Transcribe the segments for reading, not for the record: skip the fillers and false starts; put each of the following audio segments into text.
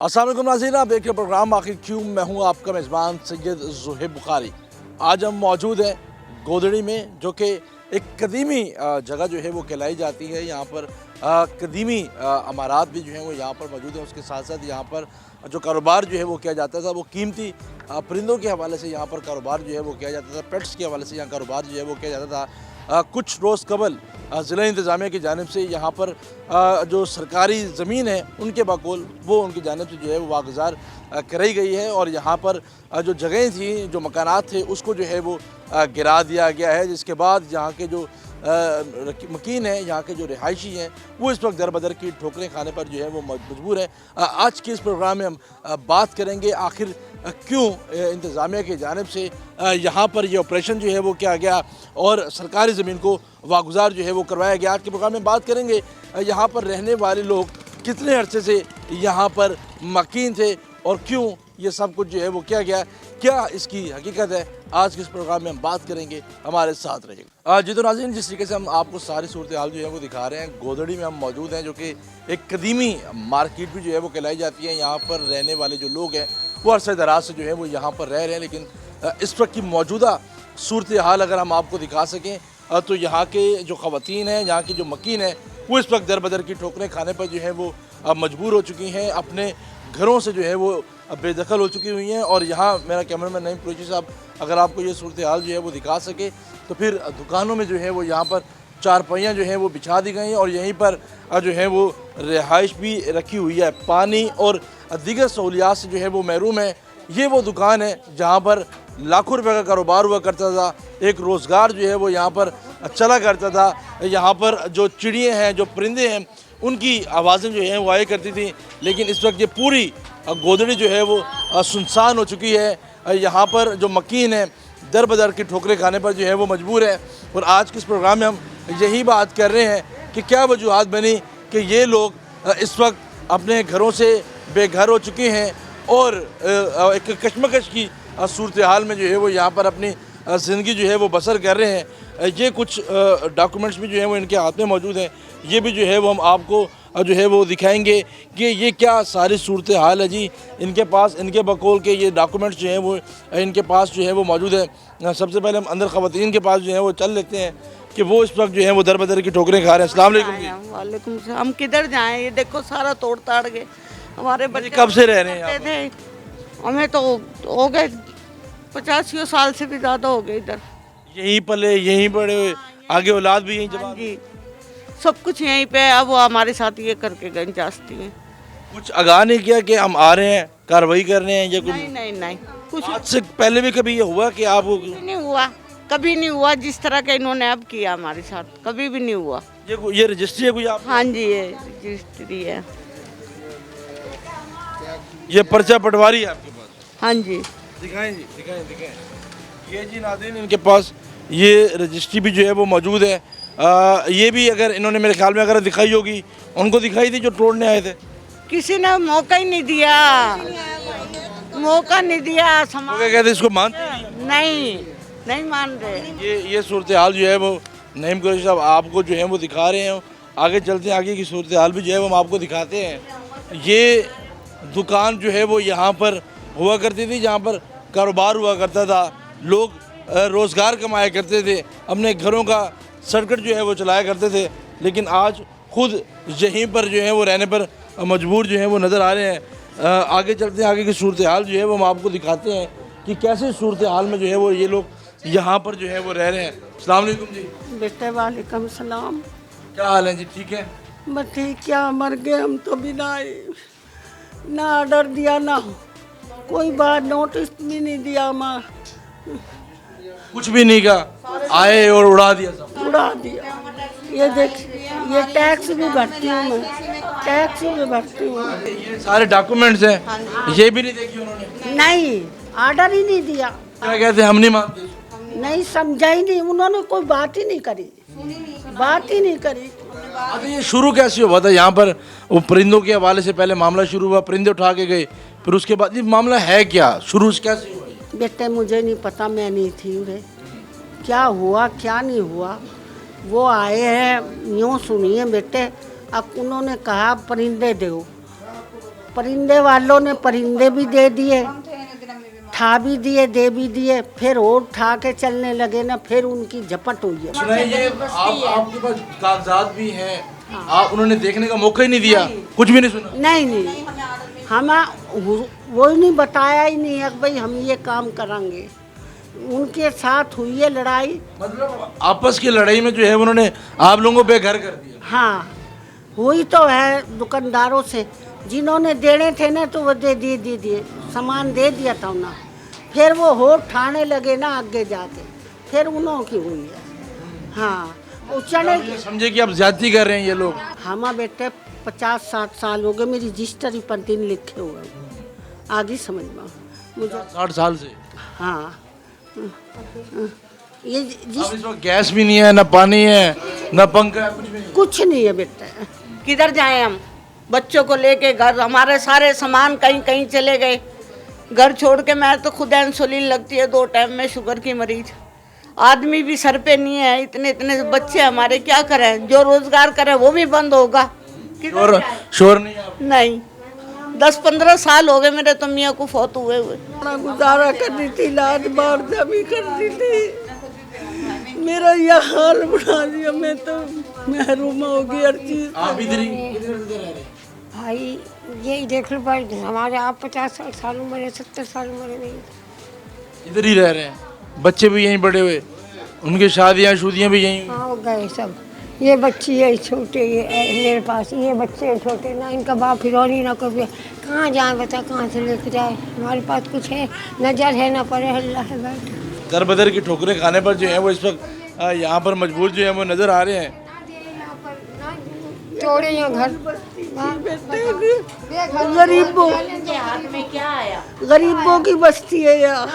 अस्सलाम वालेकुम नाज़रीन, आप देख रहे प्रोग्राम आखिर क्यों। मैं हूं आपका मेज़बान सैयद ज़ुहैब बुखारी। आज हम मौजूद हैं गोदड़ी में, जो कि एक कदीमी जगह जो है वो कहलाई जाती है। यहाँ पर कदीमी अमारात भी जो हैं वो यहाँ पर मौजूद हैं। उसके साथ साथ यहाँ पर जो कारोबार जो है वो किया जाता था, वो कीमती परिंदों के हवाले से यहाँ पर कारोबार जो है वो किया जाता था। पेट्स के हवाले से यहाँ कारोबार जो है वो किया जाता था। कुछ रोज़ कबल ज़िला इंतज़ामिया की जानिब से यहाँ पर जो सरकारी ज़मीन है उनके बकौल वो उनकी जानिब से जो है वो वागुज़ार कराई गई है। और यहाँ पर जो जगहें थी, जो मकानात थे, उसको जो है वो गिरा दिया गया है। जिसके बाद यहाँ के जो मकीन हैं, यहाँ के जो रिहायशी हैं, वो इस वक्त दर बदर की ठोकरें खाने पर जो है वो मजबूर हैं। आज के इस प्रोग्राम में हम बात करेंगे आखिर क्यों इंतज़ामिया की जानिब से यहाँ पर ये ऑपरेशन जो है वो किया गया और सरकारी ज़मीन को वागुज़ार जो है वो करवाया गया। आज के प्रोग्राम में बात करेंगे यहाँ पर रहने वाले लोग कितने अरसे से यहाँ पर मकीन थे और क्यों ये सब कुछ जो है वो किया गया, क्या इसकी हकीकत है। आज के इस प्रोग्राम में हम बात करेंगे, हमारे साथ रहेंगे। जी तो नाज़रीन, जिस तरीके से हम आपको सारी सूरत हाल जो है वो दिखा रहे हैं, गोदड़ी में हम मौजूद हैं, जो कि एक कदीमी मार्केट भी जो है वो कहलाई जाती है। यहाँ पर रहने वाले जो लोग हैं वो अरसे दराज से जो है वो यहाँ पर रह रहे हैं। लेकिन इस वक्त की मौजूदा सूरत हाल अगर हम आपको दिखा सकें तो यहाँ के जो ख़वातीन हैं, यहाँ की जो मकीन है, वो इस वक्त दर बदर की ठोकरें खाने पर जो है वो मजबूर हो चुकी हैं, अपने घरों से जो है वो बेदखल हो चुकी हुई हैं। और यहाँ मेरा कैमरामैन नईम कुरैशी साहब अगर आपको ये सूरत हाल जो है वो दिखा सके तो फिर दुकानों में जो है वो यहाँ पर चारपाइयाँ जो हैं वो बिछा दी गई हैं और यहीं पर जो है वो रिहाइश भी रखी हुई है। पानी और दीगर सहूलियात से जो है वो महरूम है। ये वो दुकान है जहाँ पर लाखों रुपए का कारोबार हुआ करता था, एक रोज़गार जो है वो यहाँ पर चला करता था। यहाँ पर जो चिड़ियाँ हैं, जो परिंदे हैं, उनकी आवाज़ें जो हैं वो आया करती थी। लेकिन इस वक्त ये पूरी गोदड़ी जो है वो सुनसान हो चुकी है। यहाँ पर जो मकीन है दर बदर की ठोकरें खाने पर जो है वो मजबूर है। और आज के इस प्रोग्राम में हम यही बात कर रहे हैं कि क्या वजूहात बनी कि ये लोग इस वक्त अपने घरों से बेघर हो चुके हैं और एक कशमकश की सूरत हाल में जो है वो यहाँ पर अपनी ज़िंदगी जो है वो बसर कर रहे हैं। ये कुछ डॉक्यूमेंट्स भी जो है वो इनके हाथ में मौजूद हैं। ये भी जो है वो हम आपको जो है वो दिखाएंगे कि ये क्या सारी सूरत हाल है जी इनके पास। इनके बकौल के ये डॉक्यूमेंट्स जो हैं वो इनके पास जो है वो मौजूद है। सबसे पहले हम अंदर ख़वातीन के पास जो है वो चल लेते हैं कि वो इस वक्त जो है वो दर बदर की ठोकरें खा रहे हैं। अस्सलाम वालेकुम जी। वालेकुम सलाम। हम किधर जाएं, ये देखो सारा तोड़ ताड़ गए। हमारे बच्चे कब से रह रहे हैं यहाँ पर? थे, हमें तो हो गए 85 साल से भी ज़्यादा हो गए इधर। यहीं पले, यहीं बड़े हुए, आगे औलाद भी यहीं हाँ जवान? जी, सब कुछ यहीं पे। अब वो हमारे साथ ये करके गए जाती हैं। कुछ आगाह नहीं किया कि हम आ रहे हैं, कार्रवाई कर रहे हैं या कुछ? नहीं नहीं नहीं, कुछ आज से पहले भी कभी ये हुआ कि आप नहीं हुआ, कभी नहीं हुआ जिस तरह का इन्होंने अब किया हमारे साथ, कभी भी नहीं हुआ। ये रजिस्ट्री है कोई आप? हाँ जी, ये रजिस्ट्री है। ये पर्चा पटवारी है आपके पास? हाँ जी, दिखाएं जी, दिखाएं दिखाएं। ये जी नाज़रीन, इनके पास ये रजिस्ट्री भी जो है वो मौजूद है। ये भी अगर इन्होंने मेरे ख्याल में अगर दिखाई होगी, उनको दिखाई थी जो तोड़ने आए थे? किसी ने मौका ही नहीं दिया, मौका नहीं दिया। वो क्या कहते इसको मानते नहीं, नहीं मान रहे। ये सूरत हाल जो है वो नईम कुरैशी साहब आपको जो है वो दिखा रहे हैं। आगे चलते हैं, आगे की सूरत हाल भी जो है वो हम आपको दिखाते हैं। ये दुकान जो है वो यहाँ पर हुआ करती थी, जहाँ पर कारोबार हुआ करता था, लोग रोज़गार कमाया करते थे, अपने घरों का सर्किट जो है वो चलाया करते थे। लेकिन आज खुद यहीं पर जो है वो रहने पर मजबूर जो है वो नज़र आ रहे हैं। आगे चलते हैं, आगे की सूरत हाल जो है वो हम आपको दिखाते हैं कि कैसे सूरत हाल में जो है वो ये लोग यहाँ पर जो है वो रह रहे हैं। अस्सलाम वालेकुम जी। बेटे वालेकुम सलाम। क्या हाल है जी? ठीक है? बस ठीक, क्या मर गए हम तो बिना ना ऑर्डर दिया, ना कोई बात नोटिस भी नहीं दिया, माँ कुछ भी नहीं कहा, आए और उड़ा दिया सब? उड़ा दिया। ये देख, ये टैक्स भी भरती हूँ मैं, टैक्स भी भरती हूँ। ये सारे डॉक्यूमेंट्स हैं, ये भी नहीं देखी उन्होंने? नहीं, ऑर्डर ही नहीं दिया। क्या कहते हैं, हम नहीं मानते? नहीं समझा ही नहीं उन्होंने, कोई बात ही नहीं करी, बात ही नहीं करी। अच्छा, ये शुरू कैसे हुआ था यहाँ पर? वो परिंदों के हवाले से पहले मामला शुरू हुआ, परिंदे उठा के गए, फिर उसके बाद ये मामला है क्या, शुरू से कैसे हुआ? बेटे मुझे नहीं पता, मैं नहीं थी उरे, क्या हुआ क्या नहीं हुआ। वो आए हैं, यूँ सुनिए बेटे, अब उन्होंने कहा परिंदे दो, परिंदे वालों ने परिंदे भी दे दिए, ठा भी दिए, दे भी दिए, फिर और ठा के चलने लगे ना, फिर उनकी झपट हुई है। सुना ये आपके पास कागजात भी हैं, आप उन्होंने देखने का मौका ही नहीं दिया, कुछ भी नहीं सुना? नहीं, हमें वो ही नहीं बताया ही नहीं है कि भाई हम ये काम करेंगे। उनके साथ हुई है लड़ाई, मतलब आपस की लड़ाई में जो है उन्होंने आप लोगों को बेघर कर दिया। हाँ हुई तो है दुकानदारों से, जिन्होंने देने थे ना तो वो दे दिए, सामान दे दिया था उन्हें, फिर वो होठ ठाने लगे ना आगे जाके, फिर उन्हों की हुई है। हाँ उचने ये समझे कि आप ज्यादती कर रहे हैं ये लोग। हमारे बेटे 50-60 साल हो गए, मेरी रजिस्टरी पर दिन लिखे हुए हैं। आगे समझ में मुझे 60 साल से। हाँ ये अब इस वक्त गैस भी नहीं है, ना पानी है, ना पंखा है, कुछ भी नहीं। कुछ नहीं है बेटा। किधर जाएं हम, बच्चों को लेके घर, हमारे सारे सामान कहीं कहीं चले गए, घर छोड़ के। मैं तो खुद इंसुलिन लगती है 2 टाइम में, शुगर की मरीज, आदमी भी सर पे नहीं है, इतने इतने बच्चे हमारे, क्या करें? जो रोजगार करें वो भी बंद होगा। शोर नहीं है आप? नहीं, 10-15 साल हो गए मेरे तो मियाँ को फौत हुए। अपना गुजारा करनी थी, लाद बार जमी करनी थी, मेरा यह हाल बना दिया। मैं तो महरूम हो गई हर चीज। आप इधर ही रह रहे हैं? भाई यही देख लो भाई, हमारे आप 50-60 साल उम्र है, 70 साल उम्र है। इधर ही रह रहे हैं, बच्चे भी यहीं बड़े हुए, उनकी शादियाँ शुदियाँ भी यहीं हुई। हाँ हो गए सब। ये बच्ची है छोटे, ये मेरे पास ये बच्चे हैं छोटे ना, इनका बाप फिर और ही ना कभी कहाँ जाए, बता कहाँ से लेके जाए। हमारे पास कुछ है, नजर है ना पड़े, अल्लाह है बैठ। दर बदर की ठोकरें खाने पर जो है वो इस वक्त यहाँ पर मजबूर जो है वो नजर आ रहे हैं। तोड़े यहाँ घर, गरीबों हाथ में क्या आया? गरीबों की बस्ती है यहाँ,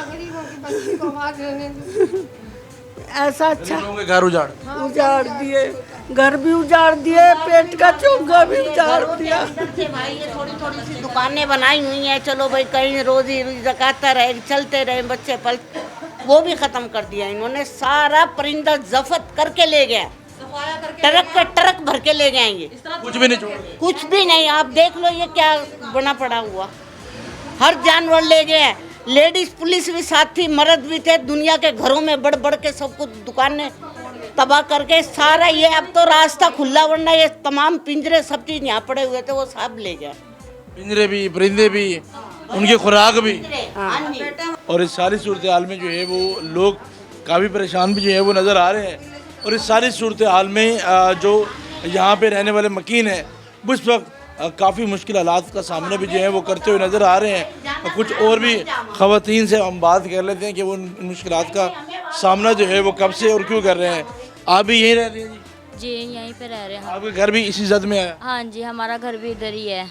ऐसा अच्छा लोगों के घर उजाड़। उजाड़ दिए, घर भी उजाड़ दिए, पेट का चौंगा भी उजाड़ दिया। भाई ये थोड़ी थोड़ी सी दुकानें बनाई हुई हैं, चलो भाई कहीं रोजी जकाता रहे, चलते रहे, बच्चे पल, वो भी खत्म कर दिया इन्होंने। सारा परिंदा जफत करके ले गया, ट्रक के ट्रक भर के ले गए ये, कुछ भी नहीं छोड़ गए। कुछ भी नहीं। आप देख लो ये क्या बना पड़ा हुआ, हर जानवर ले गए हैं। लेडीज पुलिस भी साथ थी, मर्द भी थे, दुनिया के घरों में बढ़ बढ़ के सब कुछ दुकानें तबाह करके सारा। ये अब तो रास्ता खुला, वरना ये तमाम पिंजरे सब चीज यहाँ पड़े हुए थे, वो सब ले गए, पिंजरे भी, परिंदे भी, उनकी खुराक भी। हाँ जी। और इस सारी सूरत हाल में जो है वो लोग काफ़ी परेशान भी जो है वो नज़र आ रहे हैं। और इस सारी सूरत हाल में जो यहाँ पे रहने वाले मकीन हैं वो इस वक्त काफ़ी मुश्किल हालात का सामना भी जो है वो करते हुए नज़र आ रहे हैं। और कुछ और भी ख़वातीन से हम बात कर लेते हैं कि वो उन मुश्किलात का सामना जो है वो कब से और क्यों कर रहे हैं। आप भी यहीं रहते हैं जी? जी यहीं पे रह रहे हैं। आपके घर भी इसी जद में है? हाँ जी, हमारा घर भी इधर ही है।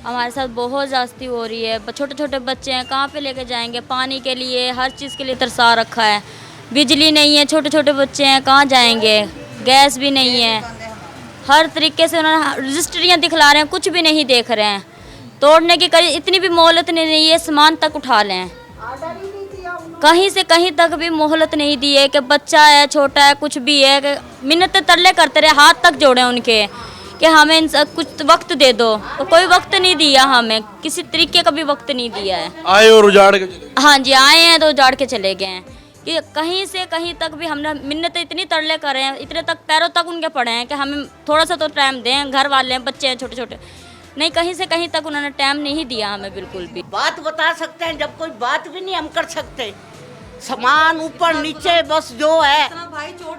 हमारे साथ बहुत ज़्यादती हो रही है, छोटे छोटे बच्चे हैं, कहाँ पे लेके जाएंगे? पानी के लिए, हर चीज़ के लिए तरसा रखा है। बिजली नहीं है, छोटे छोटे बच्चे हैं, कहाँ जाएंगे? गैस भी नहीं है, हर तरीके से उन्होंने रजिस्ट्रियाँ दिखला रहे हैं, कुछ भी नहीं देख रहे हैं। तोड़ने की कहीं इतनी भी मोहलत नहीं है, सामान तक उठा लें, कहीं से कहीं तक भी मोहलत नहीं दी है कि बच्चा है, छोटा है, कुछ भी है, कि मिन्नतें तरले करते रहे, हाथ तक जोड़े उनके कि हमें इन कुछ वक्त दे दो, तो कोई वक्त नहीं दिया हमें, किसी तरीके का भी वक्त नहीं दिया है। आए और उजाड़ के चले गए। हाँ जी, आए हैं तो उजाड़ के चले गए हैं कि कहीं से कहीं तक भी हमने मिन्नतें इतनी तरले करे हैं, इतने तक पैरों तक उनके पड़े हैं कि हमें थोड़ा सा तो टाइम दें, घर वाले हैं, बच्चे हैं छोटे छोटे, नहीं कहीं से कहीं तक उन्होंने टाइम नहीं दिया हमें बिल्कुल भी। बात बता सकते हैं, जब कोई बात भी नहीं हम कर सकते। सामान ऊपर नीचे बस जो है,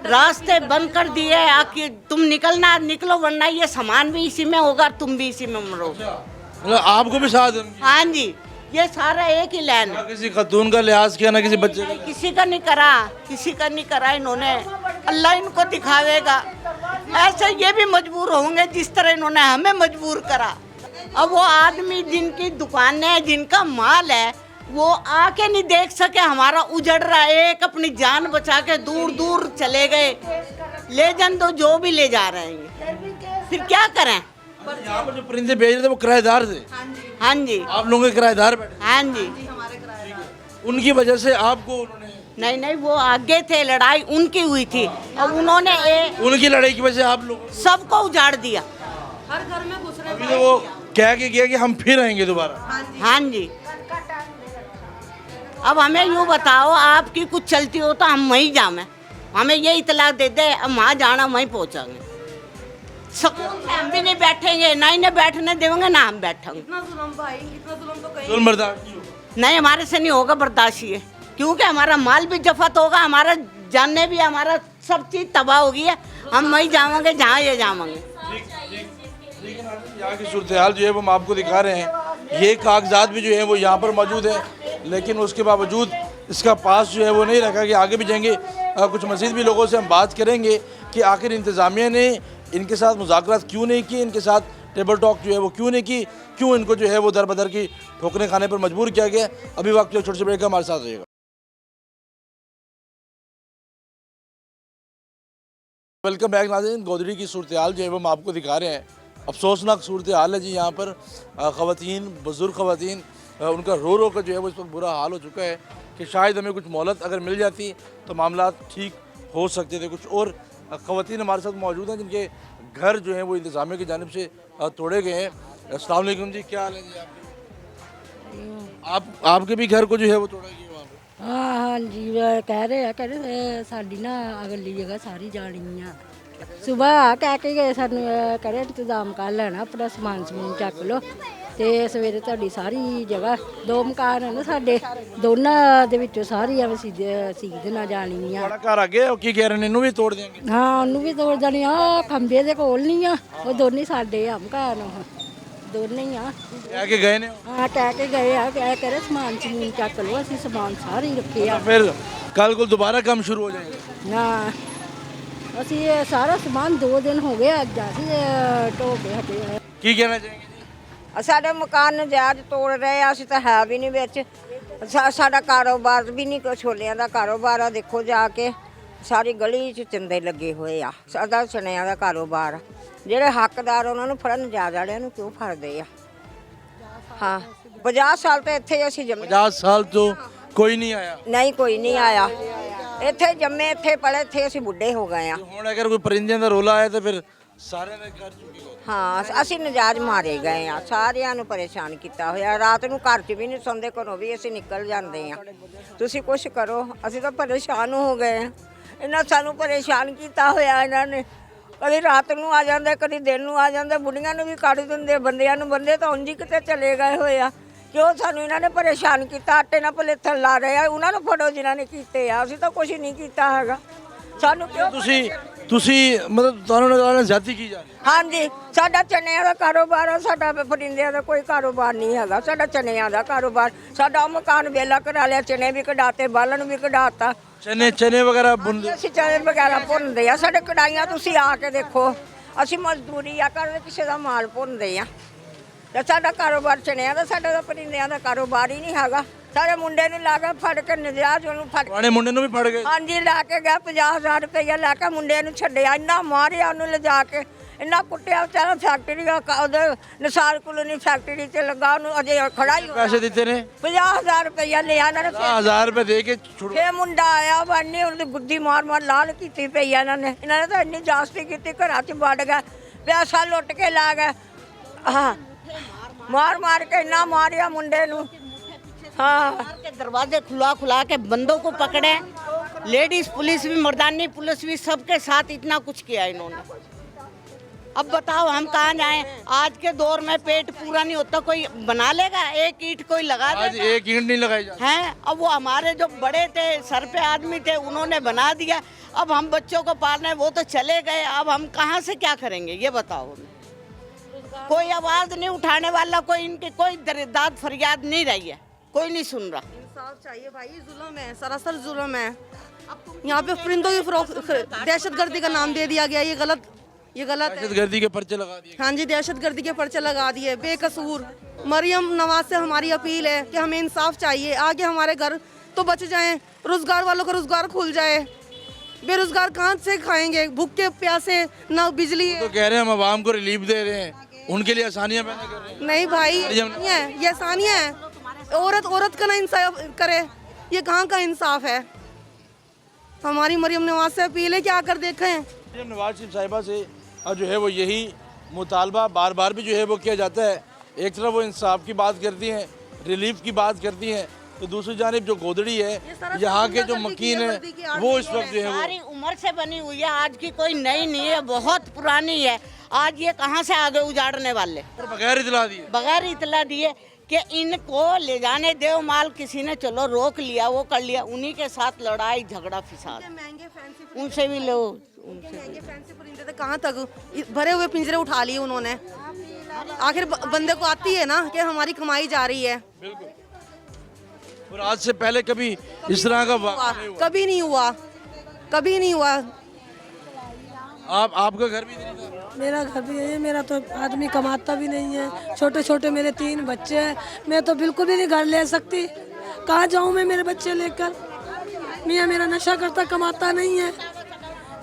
रास्ते बंद कर दिए, आके तुम निकलना निकलो, वरना ये सामान भी इसी में होगा, तुम भी इसी में मरो। मतलब आपको भी साथ है? हाँ जी, ये सारा एक ही लाइन ना है, किसी खतून का लिहाज किया, ना किसी बच्चे का। किसी का नहीं करा, किसी का नहीं करा इन्होंने। अल्लाह इनको दिखावेगा, ऐसे ये भी मजबूर होंगे जिस तरह इन्होंने हमें मजबूर करा। अब वो आदमी जिनकी दुकानें हैं, जिनका माल है, वो आके नहीं देख सके हमारा उजड़ रहा है। एक अपनी जान बचा के दूर दूर चले गए, ले जान तो जो भी ले जा रहे हैं, फिर क्या करें? यहाँ पर जो परिंदे भेज रहे थे वो किराएदार थे? हाँ जी, आप लोगों के किराएदार बैठे? हाँ जी। उनकी वजह से आपको उन्होंने? नहीं नहीं, वो आगे थे, लड़ाई उनकी हुई थी, अब उन्होंने उनकी लड़ाई की वजह से आप लोग सबको उजाड़ दिया। अभी तो वो कह के गया कि हम फिर आएंगे दोबारा। हाँ जी। अब हमें यूँ बताओ, आपकी कुछ चलती हो तो हम वहीं जामें, हमें ये इतला दे दे, अब वहाँ जाना वहीं पहुँचाएंगे। सुकून से हम भी नहीं बैठेंगे, ना इन्हें बैठने देंगे ना हम बैठेंगे। इतना जुल्म भाई, इतना जुल्म तो कहीं जुल्म बर्दाश्त नहीं होगा। नहीं, हमारे से नहीं होगा बर्दाश्त ये, क्योंकि हमारा माल भी जफत होगा, हमारा जानने भी, हमारा सब चीज़ तबाह होगी है। हम वहीं जाएंगे जहाँ ये जाएंगे। यहाँ की सूरत हाल जो है वो हम आपको दिखा रहे हैं। ये कागजात भी जो है वो यहाँ पर मौजूद है, लेकिन उसके बावजूद इसका पास जो है वो नहीं रखा कि आगे भी जाएंगे। कुछ मज़ीद भी लोगों से हम बात करेंगे कि आखिर इंतज़ामिया ने इनके साथ मुज़ाकरात क्यों नहीं किए, इनके साथ टेबल टॉक जो है वो क्यों नहीं की, क्यों इनको जो है वो दर बदर की ठोकरें खाने पर मजबूर किया गया। अभी वक्त जो छोटे से ब्रेक का हमारे साथ रहेगा। वेलकम बैक नाज़रीन। गोदड़ी की सूरत हाल जो है वो हम आपको दिखा रहे हैं। अफसोसनाक सूरत हाल है जी। यहाँ पर ख़वातीन, बुज़ुर्ग ख़वातीन, उनका रो रो कर जो है वो इस वक्त बुरा हाल हो चुका है कि शायद हमें कुछ मोहलत अगर मिल जाती तो मामला ठीक हो सकते थे। कुछ और ख़वातीन हमारे साथ मौजूद हैं जिनके घर जो हैं वो इंतज़ामिया की जानिब से तोड़े गए हैं। अस्सलाम वालेकुम जी, क्या हाल है जी आपके? आपके भी घर को जो है वो तोड़ा गया वहाँ पे? हाँ जी, कह रहे साड़ी ना अगली जगह सारी जानी आ। सुबह कह के गए सानू करे इंतजाम कर लेना, अपना समान समून चक लो ते सवेरे ਤੁਹਾਡੀ ਸਾਰੀ ਜਗ੍ਹਾ 2 ਮਕਾਨ ਹਨ ਸਾਡੇ, ਦੋਨਾਂ ਦੇ ਵਿੱਚੋਂ ਸਾਰੀ ਐਵੇਂ ਸੀਧ ਨਾ ਜਾਣੀ ਆ। बड़ा घर आगे है, की कह रहे हैं इन्हों भी तोड़ देंगे? ਹਾਂ ਉਹਨੂੰ ਵੀ ਤੋੜ ਜਾਣੀ ਆ। ਖੰਭੇ ਦੇ ਕੋਲ ਨਹੀਂ ਆ, ਉਹ ਦੋਨੇ ਸਾਡੇ ਆ ਮਕਾਨ, ਉਹ ਦੋਨੇ ਹੀ ਆ। कह के गए ने? ਹਾਂ ਕਹਿ ਕੇ ਗਏ ਆ, ਕਹਿ ਕਰੇ ਸਮਾਨ ਸਮੂਨ ਚੱਕ ਲਓ, ਅਸੀਂ ਸਮਾਨ ਸਾਰੇ ਹੀ ਰੱਖੇ ਆ। फिर कल को दोबारा काम शुरू हो जाएगा? ਨਾ ਅਸੀਂ ਇਹ ਸਾਰਾ ਸਮਾਨ 2 ਦਿਨ ਹੋ ਗਏ, ਅੱਜ ਅਸੀਂ ਢੋ ਕੇ ਹਟੇ ਆ। की कहना चाहेंगे? ਸਾਡੇ ਮਕਾਨ ਨਜਾਇਜ਼ ਤੋੜ ਰਹੇ ਆ, ਅਸੀਂ ਤਾਂ ਹੈ ਵੀ ਨਹੀਂ ਵਿੱਚ। ਸਾਡਾ ਕਾਰੋਬਾਰ ਵੀ ਨਹੀਂ, ਛੋਲਿਆਂ ਦਾ ਕਾਰੋਬਾਰ ਆ, ਦੇਖੋ ਜਾ ਕੇ ਸਾਰੀ ਗਲੀ 'ਚ ਚੰਦੇ ਲੱਗੇ ਹੋਏ ਆ। ਸਾਡਾ ਚਣਿਆਂ ਦਾ ਕਾਰੋਬਾਰ ਆ। ਜਿਹੜੇ ਹੱਕਦਾਰ ਉਹਨਾਂ ਨੂੰ ਫੜਨ, ਨਜਾਇਜ਼ ਵਾਲਿਆਂ ਨੂੰ ਕਿਉਂ ਫੜਦੇ ਆ? ਹਾਂ 50 ਸਾਲ ਤੋਂ ਇੱਥੇ ਅਸੀਂ ਜੰਮੇ। 50 साल तो कोई नहीं आया। ਨਹੀਂ ਕੋਈ ਨਹੀਂ ਆਇਆ। ਇੱਥੇ ਜੰਮੇ, ਇੱਥੇ ਪਲੇ, ਇੱਥੇ ਅਸੀਂ ਬੁੱਢੇ ਹੋ ਗਏ ਆ। ਹੁਣ ਅਗਰ ਕੋਈ ਪਰਿੰਦਿਆਂ ਦਾ ਰੋਲਾ ਆਇਆ ਤਾਂ ਫਿਰ ਸਾਰਿਆਂ ਦੇ ਘਰ ਚੁੱਕੀ ਹੋ। ਹਾਂ ਅਸੀਂ ਨਜਾਇਜ਼ ਮਾਰੇ ਗਏ ਆ, ਸਾਰਿਆਂ ਨੂੰ ਪਰੇਸ਼ਾਨ ਕੀਤਾ ਹੋਇਆ। ਰਾਤ ਨੂੰ ਘਰ 'ਚ ਵੀ ਨਹੀਂ ਸੌਂਦੇ, ਘਰੋਂ ਵੀ ਅਸੀਂ ਨਿਕਲ ਜਾਂਦੇ ਆ। ਤੁਸੀਂ ਕੁਛ ਕਰੋ, ਅਸੀਂ ਤਾਂ ਪਰੇਸ਼ਾਨ ਹੋ ਗਏ ਆ। ਇਹਨਾਂ ਸਾਨੂੰ ਪਰੇਸ਼ਾਨ ਕੀਤਾ ਹੋਇਆ ਇਹਨਾਂ ਨੇ। ਕਦੀ ਰਾਤ ਨੂੰ ਆ ਜਾਂਦੇ, ਕਦੀ ਦਿਨ ਨੂੰ ਆ ਜਾਂਦੇ, ਬੁੱਢੀਆਂ ਨੂੰ ਵੀ ਕੱਢ ਦਿੰਦੇ, ਬੰਦਿਆਂ ਨੂੰ। ਬੰਦੇ ਤਾਂ ਉਂਝ ਹੀ ਕਿਤੇ ਚਲੇ ਗਏ ਹੋਏ ਆ। ਕਿਉਂ ਸਾਨੂੰ ਇਹਨਾਂ ਨੇ ਪਰੇਸ਼ਾਨ ਕੀਤਾ? ਆਟੇ ਨਾਲ ਪਲੇਥਣ ਲਾ ਰਹੇ ਆ, ਉਹਨਾਂ ਨੂੰ ਫੜੋ ਜਿਨ੍ਹਾਂ ਨੇ ਕੀਤੇ ਆ। ਅਸੀਂ ਤਾਂ ਕੁਛ ਨਹੀਂ ਕੀਤਾ ਹੈਗਾ। ਸਾਨੂੰ ਕਿਉਂ? ਤੁਸੀਂ ਮਤਲਬ ਤੁਹਾਨੂੰ ਨਾਲ ਜ਼ਿਆਦਤੀ ਕੀ ਜਾ ਰਹੀ ਹੈ? ਹਾਂਜੀ ਸਾਡਾ ਚਨਿਆਂ ਦਾ ਕਾਰੋਬਾਰ ਆ, ਸਾਡਾ ਪਰਿੰਦਿਆਂ ਦਾ ਕੋਈ ਕਾਰੋਬਾਰ ਨਹੀਂ ਹੈਗਾ। ਸਾਡਾ ਚਨਿਆਂ ਦਾ ਕਾਰੋਬਾਰ। ਸਾਡਾ ਮਕਾਨ ਵੇਲਾ ਕਰਾ ਲਿਆ, ਚਨੇ ਵੀ ਕਢਾਤੇ, ਬਾਲਣ ਵੀ ਕਢਾਤਾ। ਚਨੇ ਵਗੈਰਾ ਬੁਣਦੇ? ਅਸੀਂ ਚਨੇ ਵਗੈਰਾ ਭੁੰਨਦੇ ਆ। ਸਾਡੇ ਕੜਾਈਆਂ ਤੁਸੀਂ ਆ ਕੇ ਦੇਖੋ, ਅਸੀਂ ਮਜ਼ਦੂਰੀ ਆ ਕਰਦੇ, ਕਿਸੇ ਦਾ ਮਾਲ ਭੁੰਨਦੇ ਆ। ਤੇ ਸਾਡਾ ਕਾਰੋਬਾਰ ਚਨਿਆਂ ਦਾ, ਸਾਡਾ ਤਾਂ ਪਰਿੰਦਿਆਂ ਦਾ ਕਾਰੋਬਾਰ ਹੀ ਨਹੀਂ ਹੈਗਾ। ਸਾਡੇ ਮੁੰਡੇ ਨੂੰ ਲਾ ਕੇ ਫੜ ਕੇ ਨਜਾਇਜ਼ ਉਹਨੂੰ ਫੜ ਕੇ, ਪੁਰਾਣੇ ਮੁੰਡੇ ਨੂੰ ਵੀ ਫੜ ਗਏ? ਹਾਂਜੀ ਲੈ ਕੇ ਗਿਆ। 50,000 ਰੁਪਇਆ ਲੈ ਕੇ ਮੁੰਡੇ ਨੂੰ ਛੱਡਿਆ। ਇੰਨਾ ਮਾਰਿਆ ਉਹਨੂੰ, ਲਿਜਾ ਕੇ ਇੰਨਾ ਕੁੱਟਿਆ। ਵਿਚਾਰਾ ਫੈਕਟਰੀ ਉਹਦੇ ਨਿਸਾਰ ਕਲੋਨੀ ਫੈਕਟਰੀ 'ਚ ਲੱਗਾ, ਉਹਨੂੰ ਅਜੇ ਖੜਾ ਹੀ ਪੈਸੇ ਦਿੱਤੇ ਨੇ? 50,000 ਰੁਪਇਆ ਲਿਆ ਇਹਨਾਂ ਨੇ। 1000 ਰੁਪਏ ਦੇ ਕੇ ਛੁੱਟ। ਫੇ ਮੁੰਡਾ ਆਇਆ ਬੰਨੇ, ਉਹਦੀ ਗੁੱਦੀ ਮਾਰ ਮਾਰ ਲਾਲ ਕੀਤੀ ਪਈ ਆ ਇਹਨਾਂ ਨੇ। ਇਹਨਾਂ ਨੇ ਤਾਂ ਇੰਨੀ ਜਾਸਤੀ ਕੀਤੀ, ਘਰਾਂ 'ਚ ਵੜ ਗਏ, ਪੈਸਾ ਲੁੱਟ ਕੇ ਲਾ ਗਏ। ਹਾਂ ਮਾਰ ਮਾਰ ਕੇ ਇੰਨਾ ਮਾਰਿਆ ਮੁੰਡੇ ਨੂੰ। हाँ के दरवाजे खुला के बंदों को पकड़े। लेडीज पुलिस भी, मर्दानी पुलिस भी, सबके साथ इतना कुछ किया इन्होंने। अब बताओ हम कहाँ जाएं? आज के दौर में पेट पूरा नहीं होता, कोई बना लेगा? एक ईंट कोई लगा आज देगा? एक ईंट नहीं लगाई जाती हैं। अब वो हमारे जो बड़े थे, सर पे आदमी थे, उन्होंने बना दिया। अब हम बच्चों को पालने, वो तो चले गए, अब हम कहाँ से क्या करेंगे ये बताओ हमें। कोई आवाज़ नहीं उठाने वाला, कोई इनकी कोई दाद फरियाद नहीं रही है, कोई नहीं सुन रहा। इंसाफ चाहिए भाई, जुल्म है, सरासर जुल्म है। यहाँ पे परिंदों की दहशतगर्दी का नाम दे दिया गया, ये गलत है। दहशतगर्दी के पर्चे लगा दिए। हाँ जी, दहशतगर्दी के पर्चे लगा दिए बेकसूर। मरियम नवाज से हमारी अपील है कि हमें इंसाफ चाहिए। आगे हमारे घर तो बच जाएं, रोजगार वालों का रोजगार खुल जाए। बेरोजगार कहाँ से खाएंगे? भूखे प्यासे, ना बिजली है। तो कह रहे हैं हम आवाम को रिलीफ दे रहे हैं, उनके लिए आसानियां पैदा कर रहे हैं। नहीं भाई, ये आसानियाँ है। औरत का ना इंसाफ करे, ये कहाँ का इंसाफ है? हमारी मरियम नवाज से अपील है कि आकर देखें। मरियम नवाज शरीफ साहिबा से जो है वो यही मुतालबा बार बार भी जो है वो किया जाता है एक तरफ वो इंसाफ की बात करती हैं, रिलीफ की बात करती हैं, तो दूसरी जानिब जो गोदड़ी है यहाँ के जो मकीन है वो इस वक्त जो है सारी उम्र से बनी हुई है, आज की कोई नई नहीं है, बहुत पुरानी है। आज ये कहाँ से आगे उजाड़ने वाले, वो बगैर इतला दिए। बगैर इतला दिए कि इनको ले जाने देव माल, किसी ने चलो रोक लिया, वो कर लिया, उन्हीं के साथ लड़ाई झगड़ा फिसाद, महंगे फैंसी उनसे भी लो। महंगे फैंसी परिंदे थे, कहाँ तक भरे हुए पिंजरे उठा लिए उन्होंने। आखिर बंदे को आती है ना कि हमारी कमाई जा रही है। और आज से पहले कभी इस तरह का वाक़या नहीं हुआ। कभी नहीं हुआ, कभी नहीं हुआ। आपका घर भी नहीं था? मेरा घर भी है, मेरा तो आदमी कमाता भी नहीं है, छोटे छोटे मेरे 3 बच्चे हैं, मैं तो बिल्कुल भी नहीं घर ले सकती। कहाँ जाऊँ मैं मेरे बच्चे लेकर? मियाँ मेरा नशा करता, कमाता नहीं है,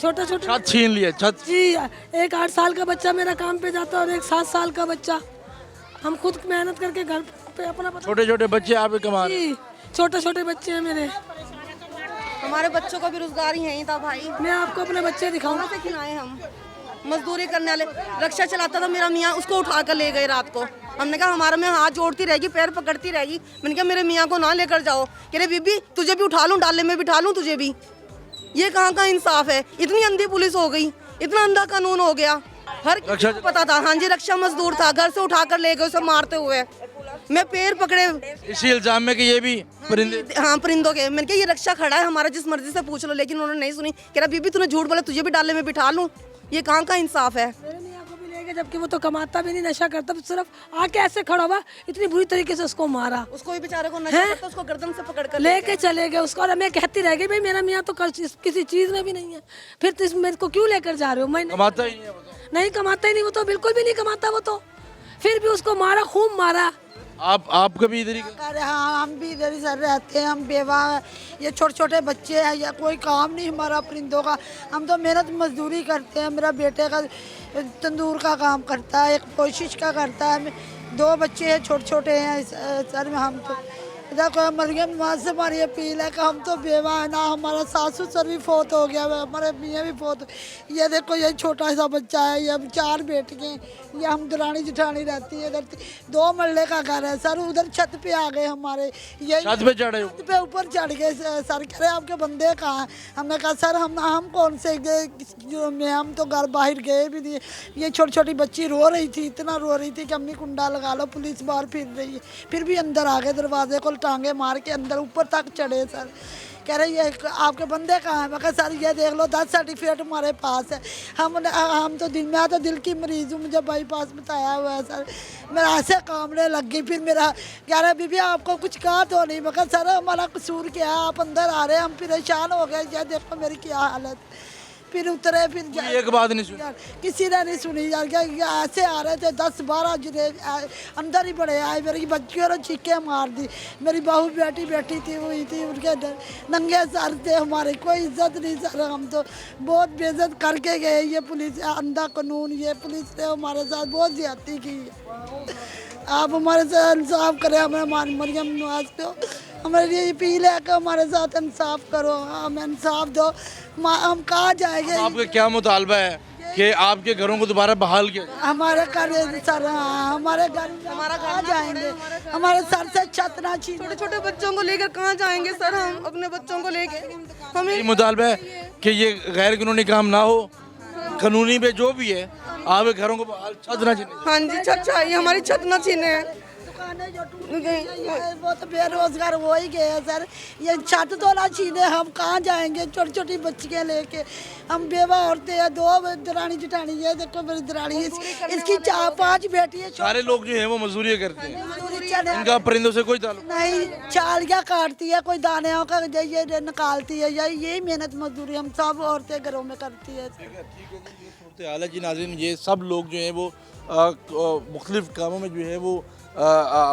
छोटा छोटा। छत छीन लिया, छत। जी, एक 8 साल का बच्चा मेरा काम पे जाता है और एक 7 साल का बच्चा। हम खुद मेहनत करके घर पे अपना छोटे छोटे बच्चे आप ही कमा रहे हैं। जी, छोटे छोटे बच्चे हैं मेरे। हमारे बच्चों का भी रोजगार ही यहीं था भाई। मैं आपको अपने बच्चे दिखाऊँ कहाँ से खिलाए हम? मजदूरी करने वाले, रक्षा चलाता था मेरा मियाँ, उसको उठा कर ले गए रात को। हमने कहा हमारा मियाँ हाथ जोड़ती रहेगी, पैर पकड़ती रहेगी। मैंने कहा मेरे मियाँ को ना लेकर जाओ। कह रहे बीबी तुझे भी उठा लूँ, डाले में बिठा लूँ तुझे भी। ये कहाँ का इंसाफ है? इतनी अंधी पुलिस हो गई, इतना अंधा कानून हो गया। हर किसी को पता था। हाँ जी, रक्षा मजदूर था, घर से उठा कर ले गए उसे मारते हुए। मैं पैर पकड़े इसी इल्जाम में कि ये भी परिंदे। हाँ, परिंदों के। मैंने कहा ये रक्षा खड़ा है हमारा, जिस मर्जी से पूछ लो, लेकिन उन्होंने नहीं सुनी। कह रहा बीबी तूने झूठ बोला, तुझे भी डाले में बिठा लूँ। ये कहाँ का इंसाफ है? मेरे मियाँ को भी ले गए, जबकि वो तो कमाता भी नहीं, नशा करता, सिर्फ आके ऐसे खड़ा हुआ, इतनी बुरी तरीके से उसको मारा। उसको भी बेचारे को नशा करता, उसको गर्दन से पकड़ कर लेके चले गए उसको। और मैं कहती रह गई भाई मेरा मियाँ तो किसी चीज में भी नहीं है, फिर तुम मेरे को क्यों लेकर जा रहे हो? मैं कमाता ही नहीं है वो तो। नहीं कमाता ही नहीं, वो तो बिल्कुल भी नहीं कमाता वो तो। फिर भी उसको मारा, खूब मारा। आप कभी इधर ही? अरे हाँ, हम भी इधर ही सर रहते हैं, हम बेवा हैं, ये छोटे छोटे बच्चे हैं, या कोई काम नहीं हमारा परिंदों का। हम तो मेहनत मजदूरी करते हैं। मेरा बेटे का तंदूर का काम करता है, एक कोशिश का करता है। 2 बच्चे हैं, छोटे छोटे हैं सर। में हम तो देखो मरियम नवाज से हमारी अपील है कि हम तो बेवा है ना, हमारा सासू सर भी फोत हो गया, हमारे मियाँ भी फोत। ये देखो ये छोटा सा बच्चा है, ये 4 बेटियाँ, ये हम दरानी जिठानी रहती है। इधर 2 मरले का घर है सर। उधर छत पे आ गए हमारे, ये छत पे चढ़े? छत पे ऊपर चढ़ गए सर। कह रहे आपके बंदे कहाँ हैं? हमने कहा सर हम कौन से गए, हम तो घर बाहर गए भी नहीं। ये छोटी छोटी बच्ची रो रही थी, इतना रो रही थी कि अम्मी कुंडा लगा लो, पुलिस बाहर फिर रही है। फिर भी अंदर आ गए, दरवाजे को टांगे मार के अंदर ऊपर तक चढ़े सर। कह रहे ये आपके बंदे कहाँ हैं? मैं कहा सर ये देख लो 10 सर्टिफिकेट हमारे पास है। हम तो मैं तो दिल की मरीज़ हूँ, मुझे बाईपास बताया हुआ है सर। मेरा ऐसे कामने लग गई। फिर मेरा कह रहा बीबी आपको कुछ कहा तो नहीं? मैं कहा सर हमारा कसूर क्या है, आप अंदर आ रहे हैं, हम परेशान हो गए, ये देखो मेरी क्या हालत। फिर उतरे, फिर एक बात नहीं सुनी, किसी ने नहीं सुनी यार। क्या ऐसे आ रहे थे 10-12 जिले अंदर ही बड़े आए। मेरी बच्चियों ने चीखें मार दी। मेरी बहू बेटी बैठी थी, हुई थी, उनके नंगे सर थे, हमारे कोई इज्जत नहीं सर। हम तो बहुत बेइज्जत करके गए। ये पुलिस अंधा कानून, ये पुलिस ने हमारे साथ बहुत ज्यादती की है। आप हमारे साथ इंसाफ करें, हमें मरियम नवाज को हमारे लिए अपील है कि हमारे साथ इंसाफ करो, हमें इंसाफ दो। हम कहाँ जाएंगे? आपका क्या मुतालबा है कि आपके घरों को दोबारा बहाल किया? हमारे घर सर, हमारे घर हमारा कहाँ जाएंगे? हमारे सर से छत ना छीन। छोटे छोटे बच्चों को लेकर कहाँ जाएंगे सर? हम अपने बच्चों को लेके हमें ये मुतालबा है कि ये गैर कानूनी काम ना हो, कानूनी पे जो भी है आपके घरों को बहाल, छत ना छीने। हाँ जी, छत चाहिए, हमारी छत ना छीने। दुकानें जो टूट गई हैं, वो तो बेरोजगार हो ही गए हैं सर। ये छत तो ना छीने, हम कहाँ जाएंगे? छोटी छोटी बच्चियाँ लेके हम बेवा औरतें हैं। 2 दरानी जिठानी है, देखो मेरी दरानी इसकी 4-5 बेटी है। सारे लोग जो है वो मजदूरी करते हैं, मजदूरी चले इनका परिंदों से कोई ताल्लुक नहीं। चालियाँ काटती है, कोई दाने का ये निकालती है, यही मेहनत मजदूरी हम सब औरतें घरों में करती है। हाल है जी नाज़रीन, ये सब लोग जो हैं वो मुख्तलिफ़ कामों में जो है वो